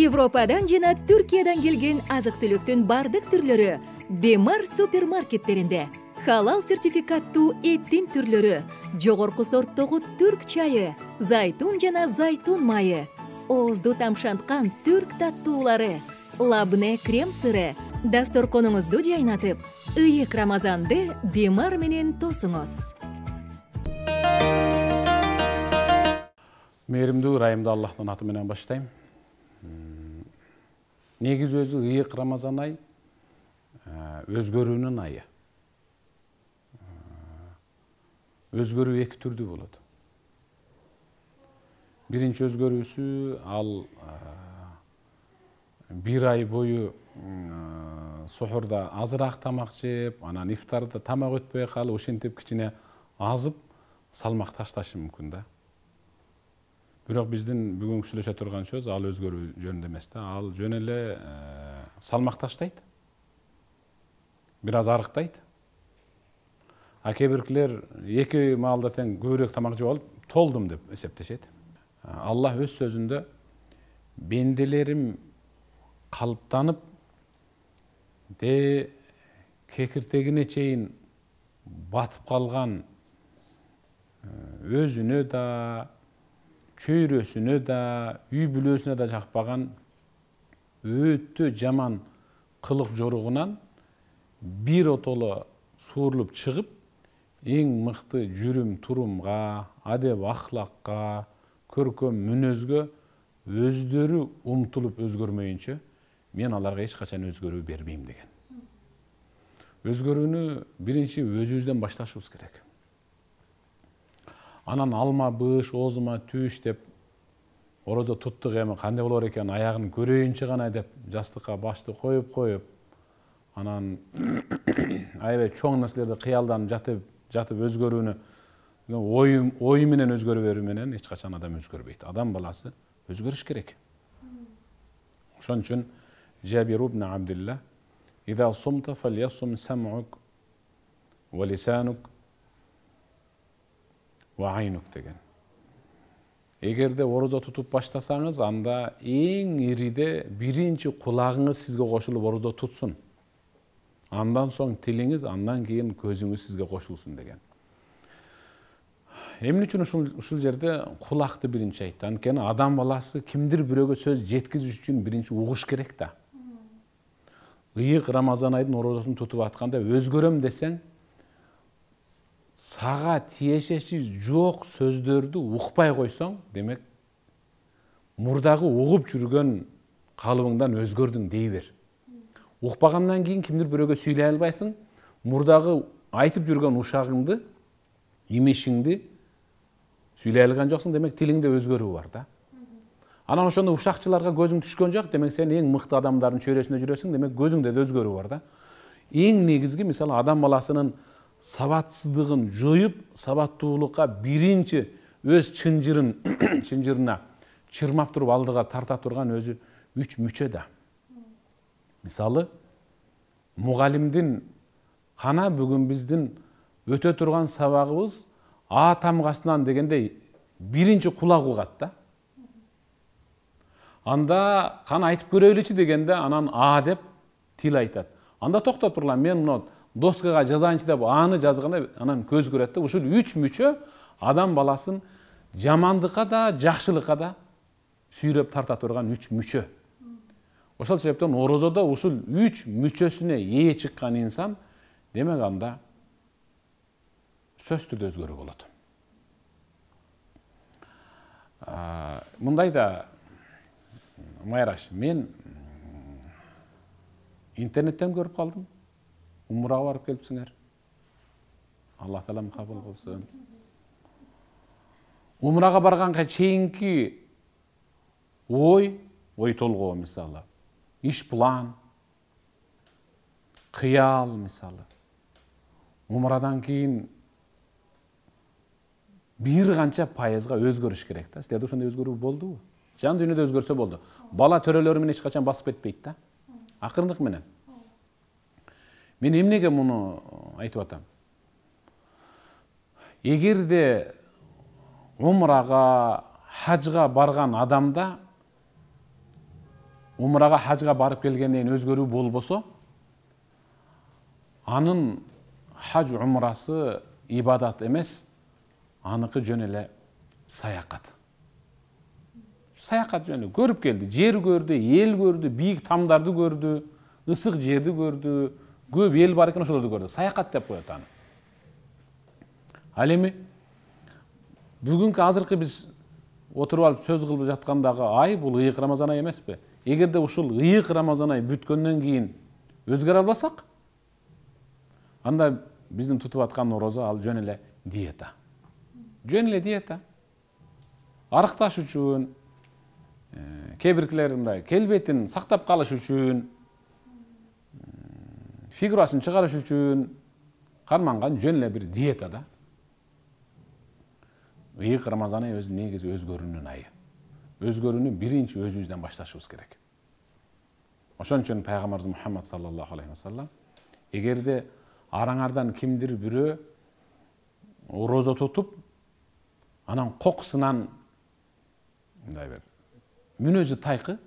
Европадан жана Түркиядан келген азык-түлүктүн бардык түрлөрү Бемар супермаркеттеринде. Халал сертификаттуу эттин түрлөрү, жогорку сорттогу түрк чайы, зайтун жана зайтун майы, оозду тамшанткан түрк таттуулары, лабне крем сыры. Дасторконуңузду жайнатып, ыйык Рамазанды Бемар менен тосуңуз. Мээримдүү Райымды Аллахтын аты менен баштайм. Негизи өзү ыйык Рамазан ай өзгөрүүнүн айы. Өзгөрүү эки түрдүү болот. Биринчи өзгөрүүсү ал бир ай бою сухурда азыраак тамак жеп, анан ифтарда тамак өтпөй калып, ошентип кичине азып, салмак ташташы мүмкүн да. Бирок биздин бүгүнкү сүйлөшө турган сөз ал өзгөрүү жөнүндө эмес да. Ал жөн эле салмак таштайт. Бир аз арыктайт. Кээ биркилер эки маалда тең көбүрөөк тамак жеп алып, толдум деп эсептешет. Аллах өз сөзүндө бенделерим калыптанып кекиртегине чейин батып калган өзүнө да, чөйрөсүнө да, үй бүлөсүнө да жакпаган өтө жаман кылык жоругунан бир отоло суурулуп чыгып, эң мыкты жүрүм турумга, адеп ахлакка, көркөм мүнөзгө өздөрү умтулуп өзгөрмөйүнчө мен аларга эч качан өзгөрүү бербейм деген. Өзгөрүүнү биринчи өзүбүздөн башташыбыз керек. Анан алма быш, оозума түш деп орозо туттук эми кандай болор экен, аягын көрөйүнчү гана деп жастыкка башты коюп, анан аябай чоң нерселерди кыялданып жатып өзгөрүүнү ою менен өзгөрө берүү менен эч качан адам өзгөрбөйт. Адам баласы өзгөрүш керек. Ошон үчүн Жабир ибн Абдилла «Иза сумта фальяссум сам'ук ва лисанук ва айнук» деген. Эгерде орозо тутуп баштасаңыз, анда эң ириде биринчи кулагыңыз сизге кошулуп орозо тутсун. Андан соң тилиңиз, андан кийин көзүңүз сизге кошулсун деген. Эмне үчүн ушул жерде кулакты биринчи айтты? Анткени адам баласы кимдир бирөөгө сөз жеткизиш үчүн биринчи угуш керек да. Ыйык Рамазан айдын орозосун тутуп атканда өзгөрөм десең, сага тиешеси жок сөздөрдү укпай койсоң, демек мурдагы угуп жүргөн калыбыңдан өзгөрдүң дей бер. Укпагандан кийин кимдир бирөөгө сүйлөй албайсың, мурдагы айтып жүргөн ушагыңды, имишиңди сүйлөй алган жоксуң, демек тилиңде өзгөрүү бар да. Анан ошондо ушакчыларга көзүң түшкөн жок, демек сен эң мыкты адамдардын чөйрөсүндө жүрөсүң, демек көзүңдө да өзгөрүү бар да. Эң негизги, мисалы, адам баласынын сабатсыздыгын жоюп, сабаттуулукка биринчи өз чынжырына чырмап туруп алдыга тарта турган өзү 3 мүчө да. Мисалы, мугалимдин кана бүгүн биздин өтө турган сабагыбыз А тамгасынан дегенде биринчи кулак угат да. Анда кана айтып көрөйлүчү дегенде анан А деп тил айтат. Анда токтоп турлам, мен мына доскага жазайынчы деп аны жазганда анан көз көрөт да. Ушул 3 мүчө адам баласын жамандыкка да, жакшылыкка да сүйрөп тарта турган 3 мүчө. Ошол себептен орозодо ушул 3 мүчөсүнө ээ чыккан инсан, демек анда сөз түрдө өзгөрүү болот. Мындай да, Майраш, мен интернеттен көрүп калдым. Умрага барып келипсиңер. Аллах таалам кабыл кылсын. Умрага барганга чейинки ой толгоо, мисалы, иш план, кыял, мисалы. Умрадан кийин бир канча пайызга өзгөрүш керек да. Сиздерде ошондой өзгөрүү болдубу? Жан дүйнөдө өзгөрсө болду. Бала төрөлөрү менен эч качан басып кетпейт да. Акырындык менен. Мен эмнеге муну айтып атам? Эгерде умрага, хажга барган адамда умрага, хажга барып келгенден кийин өзгөрүү болбосо, анын хаж умрасы ибадат эмес, аныкы жөн эле саякат. Саякат жөнү көрүп келди, жер көрдү, эл көрдү, бийик тамдарды көрдү, ысык жерди көрдү, көп эл бар экен, ошолорду көрдү. Саякат деп коет аны. Ал эми бүгүнкү азыркы биз отуруп алып сөз кылып жаткандагы ай бул ыйык Рамазан айы эмеспи? Эгерде ушул ыйык Рамазан айы бүткөндөн кийин өзгөрө албасак, анда биздин тутуп аткан орозо ал жөн эле диета. Жөн эле диета. Арыкташ үчүн, кээ биркилер мындай келбетин сактап калыш үчүн, фигурасын чыгарыш үчүн карманган жөн эле бир диета да. Ыйык Рамазан айы өзү негизи өзгөрүүнүн айы. Өзгөрүүнү биринчи өзүбүздөн башташыбыз керек. Ошон үчүн пайгамбарыбыз Мухаммад саллаллаху алейхи ва саллам, эгерде араңардан кимдир бирөө орозо тутуп, анан кокусунан мындай бир мүнөзү тайкы,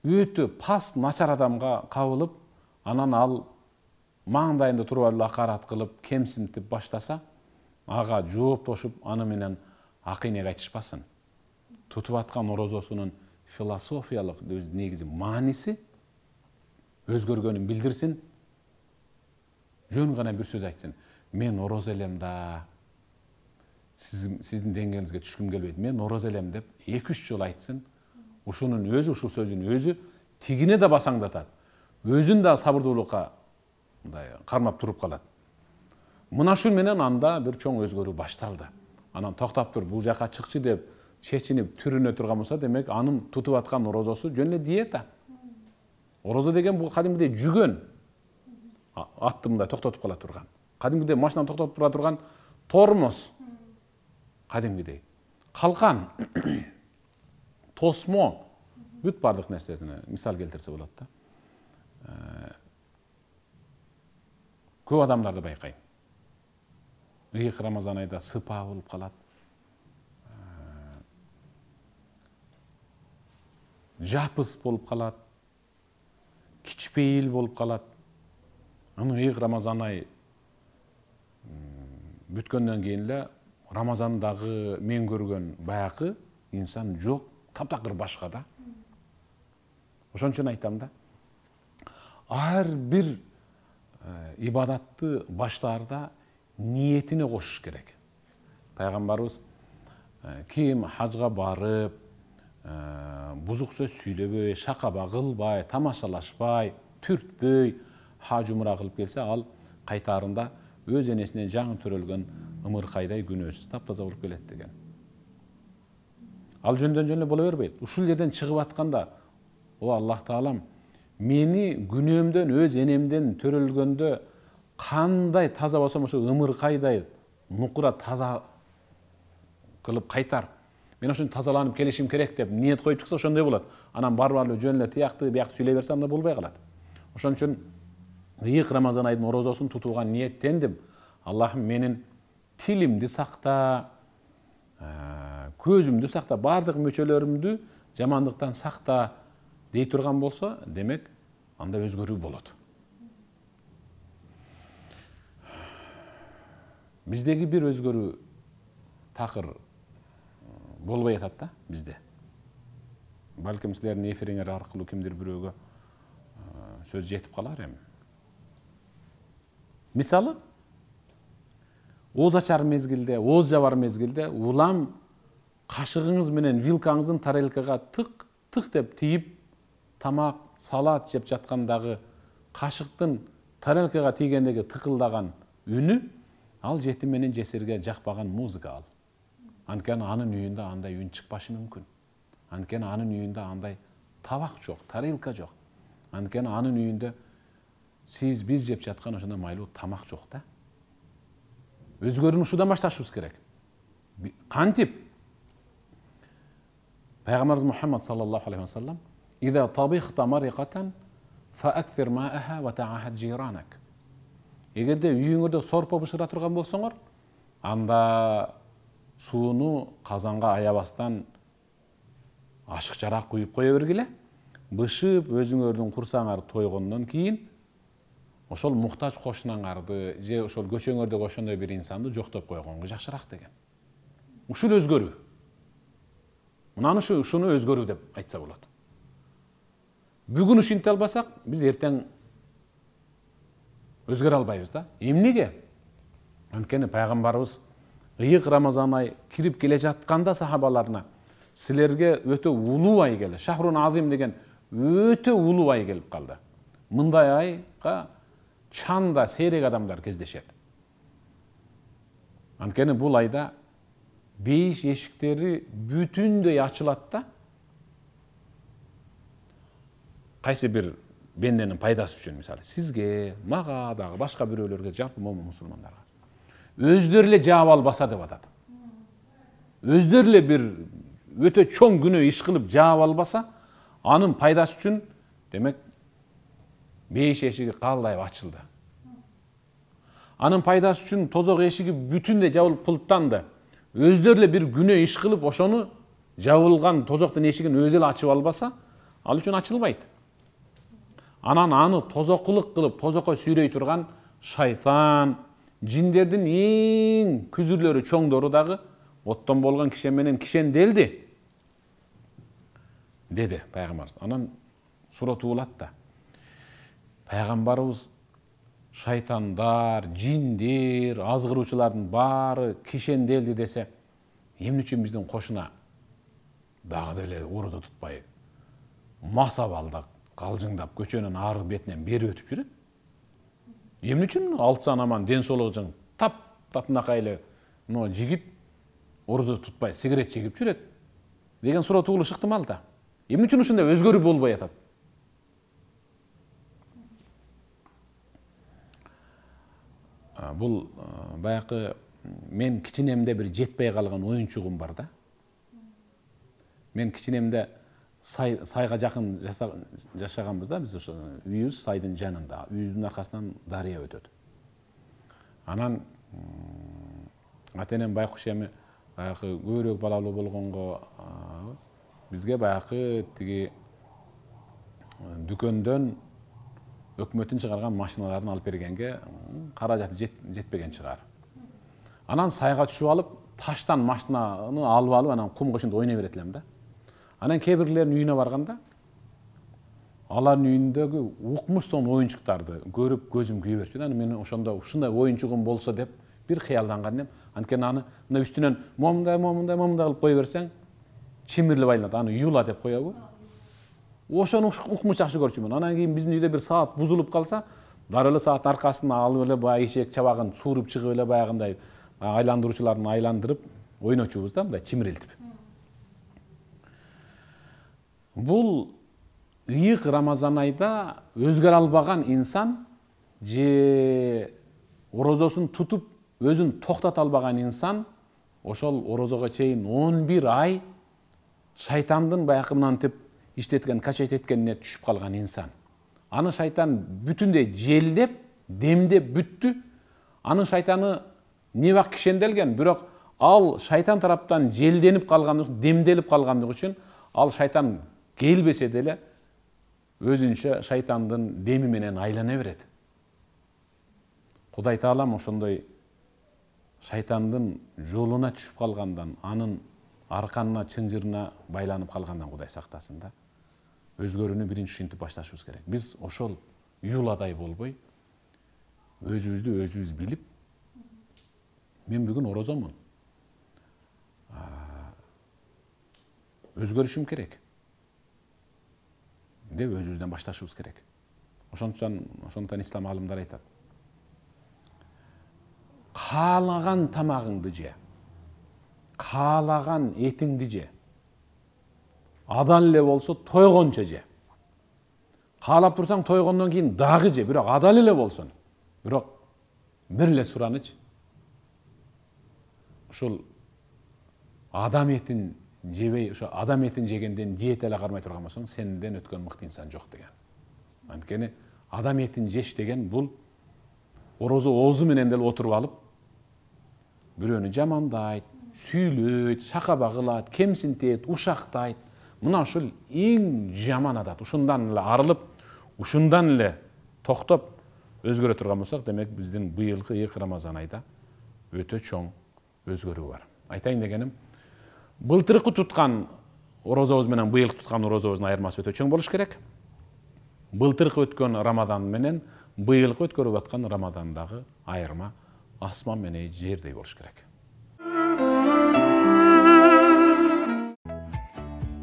өтө пас начар адамга кабылып, анан ал маңдайында туруп алып акарат кылып, кемсинтип баштаса, ага жооптошуп, аны менен акыйнеге айтышпасын. Тутуп аткан орозосунун философиялык негизи мааниси өзгөргөнүн билдирсин, жөн гана бир сөз айтсын. Мен орозо элем да, сиздин деңгээлиңизге түшкүм келбейт, мен орозо элем деп 2-3 жолу айтсын. Ушунун өзү, ушул сөзүн өзү тигине да басаңдатат. Өзүн да сабырдуулукка мындай кармап туруп калат. Мына ушун менен анда бир чоң өзгөрүү башталды. Анан токтоп туруп бул жака чыкчы деп чечинип түрүнө турган болсо, демек анын тутуп аткан орозосу жөн эле диета. Орозо деген бул кадимгидей жүгөн. Атты мындай токтотуп кала турган. Кадимгидей машинаны токтотуп тура турган тормоз. Кадимгидей. Калкан, тосмо, бүт бардык нерсесине мисал келтирсе болот да. Көп адамдарды байкайм. Ыйык Рамазан айда сыпа болуп калат. Жапыс болуп калат. Кичпейил болуп калат. Аны ыйык Рамазан ай бүткөндөн кийин эле Рамазандагы мен көргөн баягы инсан жок, таптакыр башка да. Ошон үчүн айтам да. Ар бир ибадатты баштаарда ниетине кошуш керек. Пайгамбарыбыз ким хажга барып, бузук сөз сүйлөбөй, шакаба кылбай, тамашалашпай, түртпөй хаж умра кылып келсе, ал кайтаарында өз энесинен жаңы төрөлгөн ымыркайдай күнөөсүз таптаза болуп келет деген. Ал жөндөн жөн эле боло бербейт. Ушул жерден чыгып атканда, о Аллах Таалам, мени күнөөмдөн, өз энемден төрөлгөндө кандай таза болсом, ошо ымыркайдай нукура таза кылып кайтар. Мен ошон тазаланып келишим керек деп ниет коюп чыкса, ошондой болот. Анан барып жөн эле тиякты биякты сүйлөй берсе, анда болбой калат. Ошон үчүн ыйык Рамазан айдын орозосун тутууга ниеттендим. Аллахым менин тилимди сакта, көзүмдү сакта, бардык мүчөлөрүмдү жамандыктан сакта дей турган болсо, демек анда өзгөрүү болот. Биздеги бир өзгөрүү такыр болбой атат да бизде. Балким силердин эфириңер аркылуу кимдир бирөөгө сөз жетип калар эми. Мисалы, ооз ачар мезгилде, ооз жабар мезгилде улам кашыгыңыз менен вилкаңыздын тарелкага тык деп тийип, тамак, салат жеп жаткандагы кашыктын тарелкага тийгендеги тыкылдаган үнү, ал жетим менен жесирге жакпаган музыка ал. Анткени анын үйүндө андай үн чыкпашы мүмкүн. Анткени анын үйүндө андай табак жок, тарелка жок. Анткени анын үйүндө биз жеп жаткан ошондой майлуу тамак жок да. Өзгөрүүнү ушудан башташыбыз керек. Кантип? Пайгамбарыбыз Мухаммад саллаллаху алейхи ва саллам: "Иза табихта марикатан фааксир мааха ва таахад жиранак." Эгерде үйүңөрдө сорпо бышыра турган болсоңор, анда сууну казанга аябастан ашыкчараак куюп кое бергиле. Бышып өзүңөрдүн курсаңар тойгондон кийин ошол муктаж кошунаңарды же ошол көчөңөрдөгү ошондой бир инсанды жоктоп койгонго жакшыраак деген. Ушул өзгөрүү. Мынаны ушуну өзгөрүү деп айтса болот. Бүгүн ушинте албасак, биз эртең өзгөрө албайбыз да. Эмнеге? Анткени пайгамбарыбыз ыйык Рамазан ай кирип келе жатканда сахабаларына силерге өтө улуу ай келди. Шахрун азим деген өтө улуу ай келип калды. Мындай айга чанда сейрек адамдар кездешет. Анткени бул айда бейиш эшиктери бүтүндөй ачылат да. Кайсы бир бенденин пайдасы үчүн, мисалы, сизге, мага дагы башка бирөөлөргө, жалпы момун мусулмандарга өздөрү эле жаап албаса деп атат. Өздөрү эле бир өтө чоң күнөө иш кылып жаап албаса, анын пайдасы үчүн, демек, бейиш эшиги калдайып ачылды. Анын пайдасы үчүн тозок эшиги бүтүндөй жабылып кулуптанды. Өздөрү эле бир күнөө иш кылып, ошону жабылган тозоктун эшигин өзү эле ачып албаса, ал үчүн ачылбайт. Анан аны тозоккулук кылып, тозокко сүйрөй турган шайтан, жиндердин эң күзүрлөрү, чоңдору дагы оттон болгон кишен менен кишенделди, деди пайгамбарыбыз. Анан суратуулат да. Пайгамбарыбыз шайтандар, жиндер, азгыруучулардын баары кишенделди десе, эмне үчүн биздин кошуна дагы деле орозо тутпай, масабалдак калжыңдап көчөнүн ар бетинен бери өтүп жүрөт? Эмне үчүн алтсан аман ден соолугу таптынакай эле жигит орозо тутпай сигарет чегип жүрөт деген суроо туулуш ыктымал да. Эмне үчүн ушундай өзгөрүү болбой атат? Бул баякы мен кичинемде бир жетпей калган оюнчугум бар да. Мен кичинемде сайга жакын жашаганбыз да, биз ошо үйүбүз сайдын жанында, үйүбүздүн аркасынан дарыя өтөт. Анан ата-энем байкуш эми баякы көбүрөөк балалуу болгонго бизге баякы тиги дүкөндөн өкмөттүн чыгарган машиналарын алып бергенге каражаты жетпеген чыгар. Анан сайга түшүп алып, таштан машинаны алып анан кумга ошондо ойной берет элем да. Анан кээ бирлеринин үйүнө барганда, алардын үйүндөгү укмуш сон оюнчуктарды көрүп көзүм күйө берчү. Анан мен ошондо ушундай оюнчугум болсо деп бир кыялданган элем. Анткени аны мына үстүнөн момундай кылып кое берсең, чимирлеп айланат. Аны юла деп коебу? Ошону укмуш жакшы көрчүмүн. Анан кийин биздин үйдө бир саат бузулуп калса, дароо эле сааттын аркасына алып эле баягы ишек чабагын сууруп чыгып эле баягындай айландыруучуларын айландырып ойночубуз да, мындай чимирилтип. Бул ыйык Рамазан айда өзгөрө албаган инсан же орозосун тутуп өзүн токтото албаган инсан ошол орозого чейин 11 ай шайтандын баякы мынантип иштеткен, качет эткенине түшүп калган инсан. Аны шайтан бүтүндөй желдеп, демдеп бүттү. Анын шайтаны небак кишенделген, бирок ал шайтан тараптан желденип калгандык, демделип калгандык үчүн ал шайтан келбесе деле өзүнчө шайтандын деми менен айлана берет. Кудай Таалам ошондой шайтандын жолуна түшүп калгандан, анын арканына, чынжырына байланып калгандан Кудай сактасын да. Өзгөрүүнү биринчи ушинтип башташыбыз керек. Биз ошол юладай болбой, өзүбүздү өзүбүз билип, мен бүгүн орозомун. Өзгөрүшүм керек деп өзүбүздөн башташыбыз керек. Ошондуктан ислам алымдары айтат. Каалаган тамагыңды же, каалаган этиңди же. Адан эле болсо тойгончо же. Каалап турсаң тойгондон кийин дагы же, бирок адал эле болсун. Бирок бир эле суранычы. Ушул адам этин жебей, ошо адам этин жегенден диета эле кармай турган болсоң, сенден өткөн мыкты инсан жок деген. Анткени адам этин жеш деген бул орозо оозу менен деле отуруп алып, бирөөнү жамандайт, сүйлөйт, шакаба кылат, кемсинтет, ушактайт. Мына ушул эң жаман адат. Ушундан эле арылып, ушундан эле токтоп өзгөрө турган болсок, демек биздин быйылкы эки Рамазан айда өтө чоң өзгөрүү бар. Айтайын дегеним, былтыркы туткан орозобуз менен быйылкы туткан орозобуздун айырмасы өтө чоң болуш керек. Былтыркы өткөн Рамадан менен быйылкы өткөрүп аткан Рамадандагы айырма асман менен жердей болуш керек.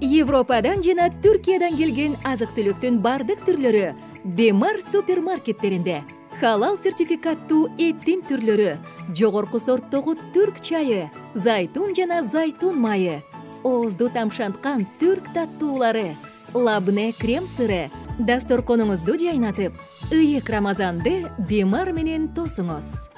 Европадан жана Түркиядан келген азык-түлүктүн бардык түрлөрү Бемар супермаркеттеринде. Халал сертификаттуу эттин түрлөрү, жогорку сорттогу түрк чайы, зайтун жана зайтун майы, оозду тамшанткан түрк таттуулары, лабне крем сыры. Дасторконуңузду жайнатып, ыйык Рамазанды Бемар менен тосуңуз.